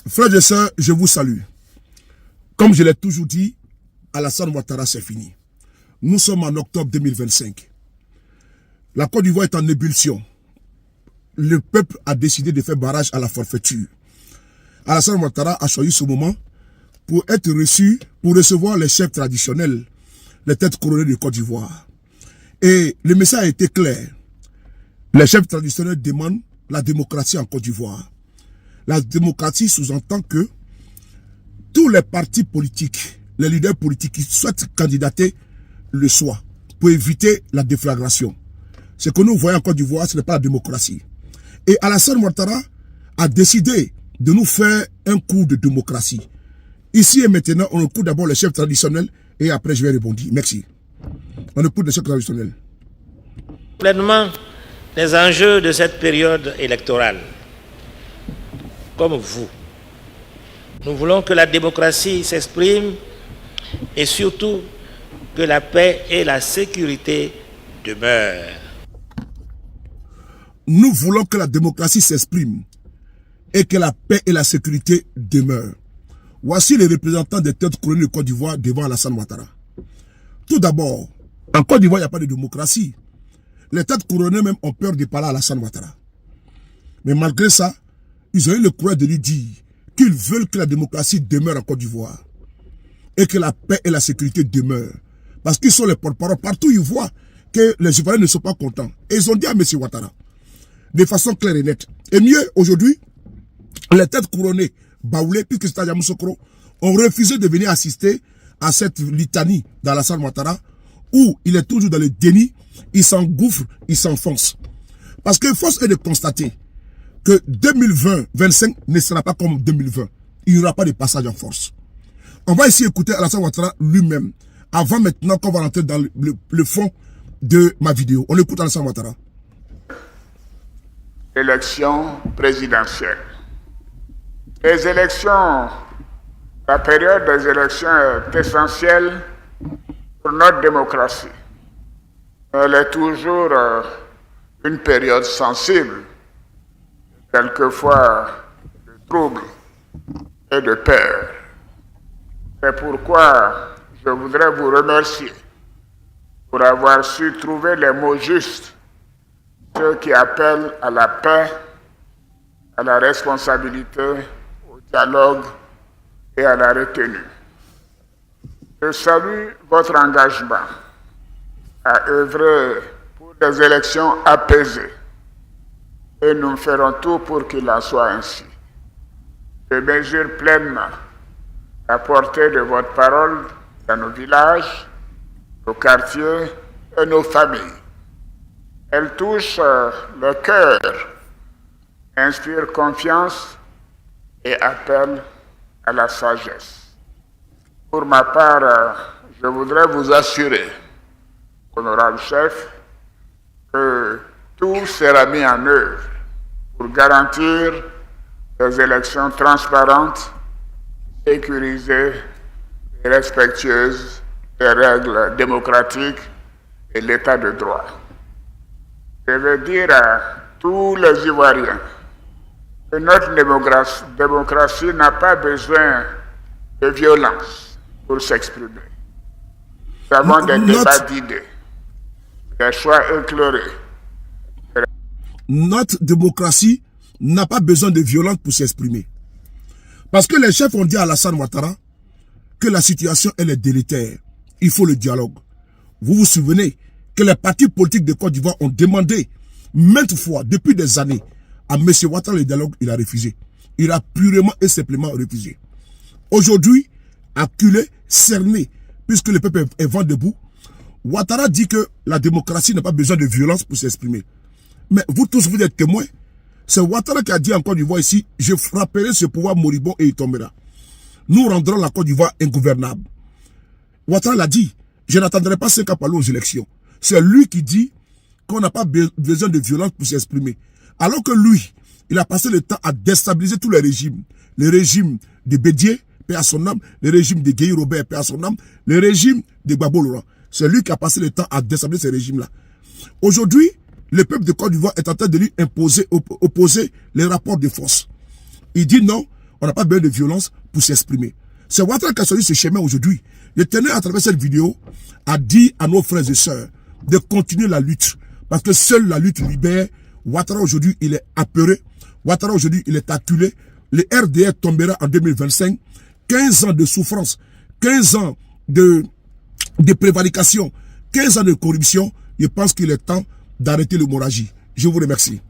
Frères et sœurs, je vous salue. Comme je l'ai toujours dit, Alassane Ouattara, c'est fini. Nous sommes en octobre 2025. La Côte d'Ivoire est en ébullition. Le peuple a décidé de faire barrage à la forfaiture. Alassane Ouattara a choisi ce moment pour être reçu, pour recevoir les chefs traditionnels, les têtes couronnées de Côte d'Ivoire. Et le message a été clair. Les chefs traditionnels demandent la démocratie en Côte d'Ivoire. La démocratie sous-entend que tous les partis politiques, les leaders politiques qui souhaitent candidater le soient pour éviter la déflagration. Ce que nous voyons en Côte d'Ivoire, ce n'est pas la démocratie. Et Alassane Ouattara a décidé de nous faire un coup de démocratie. Ici et maintenant, on écoute d'abord les chefs traditionnels et après je vais répondre. Merci. On écoute les chefs traditionnels. Pleinement les enjeux de cette période électorale. Comme vous, nous voulons que la démocratie s'exprime et surtout que la paix et la sécurité demeurent. Nous voulons que la démocratie s'exprime et que la paix et la sécurité demeurent. Voici les représentants des têtes couronnées de Côte d'Ivoire devant Alassane Ouattara. Tout d'abord, en Côte d'Ivoire, il n'y a pas de démocratie. Les têtes couronnées même ont peur de parler à Alassane Ouattara. Mais malgré ça, ils ont eu le courage de lui dire qu'ils veulent que la démocratie demeure en Côte d'Ivoire et que la paix et la sécurité demeurent. Parce qu'ils sont les porte-parole. Partout, ils voient que les Ivoiriens ne sont pas contents. Et ils ont dit à M. Ouattara, de façon claire et nette. Et mieux, aujourd'hui, les têtes couronnées, Baoulé, puisque c'est à Yamoussoukro, ont refusé de venir assister à cette litanie d'Alassane Ouattara, où il est toujours dans le déni, il s'engouffre, il s'enfonce. Parce que force est de constater que 2020-25 ne sera pas comme 2020. Il n'y aura pas de passage en force. On va ici écouter Alassane Ouattara lui-même, avant maintenant qu'on va rentrer dans le fond de ma vidéo. On écoute Alassane Ouattara. Élection présidentielle. Les élections, la période des élections est essentielle pour notre démocratie. Elle est toujours une période sensible, quelquefois de troubles et de peur. C'est pourquoi je voudrais vous remercier pour avoir su trouver les mots justes, ceux qui appellent à la paix, à la responsabilité, au dialogue et à la retenue. Je salue votre engagement à œuvrer pour des élections apaisées et nous ferons tout pour qu'il en soit ainsi. Je mesure pleinement la portée de votre parole dans nos villages, nos quartiers et nos familles. Elle touche le cœur, inspire confiance et appelle à la sagesse. Pour ma part, je voudrais vous assurer, honorable chef, que tout sera mis en œuvre pour garantir des élections transparentes, sécurisées et respectueuses des règles démocratiques et l'état de droit. Je veux dire à tous les Ivoiriens que notre démocratie n'a pas besoin de violence pour s'exprimer. Nous avons des débats d'idées, des choix éclairés. Notre démocratie n'a pas besoin de violence pour s'exprimer. Parce que les chefs ont dit à Alassane Ouattara que la situation elle est délétère. Il faut le dialogue. Vous vous souvenez que les partis politiques de Côte d'Ivoire ont demandé maintes fois, depuis des années, à M. Ouattara le dialogue, il a refusé. Il a purement et simplement refusé. Aujourd'hui, acculé, cerné, puisque le peuple est vent debout, Ouattara dit que la démocratie n'a pas besoin de violence pour s'exprimer. Mais vous tous, vous êtes témoins. C'est Ouattara qui a dit en Côte d'Ivoire ici, je frapperai ce pouvoir moribond et il tombera. Nous rendrons la Côte d'Ivoire ingouvernable. Ouattara l'a dit, je n'attendrai pas 5 ans pour aller aux élections. C'est lui qui dit qu'on n'a pas besoin de violence pour s'exprimer. Alors que lui, il a passé le temps à déstabiliser tous les régimes. Le régime de Bédié, paix à son âme, le régime de Gueye Robert, paix à son âme, le régime de Gbagbo Laurent. C'est lui qui a passé le temps à déstabiliser ces régimes-là. Aujourd'hui, le peuple de Côte d'Ivoire est en train de lui opposer les rapports de force. Il dit non, On n'a pas besoin de violence pour s'exprimer. C'est Ouattara qui a choisi ce chemin aujourd'hui. Je tenais à travers cette vidéo à dire à nos frères et sœurs de continuer la lutte. Parce que seule la lutte libère. Ouattara aujourd'hui, il est apeuré. Ouattara aujourd'hui, il est acculé. Le RDR tombera en 2025. 15 ans de souffrance, 15 ans de prévarication, 15 ans de corruption. Je pense qu'il est temps d'arrêter l'hémorragie. Je vous remercie.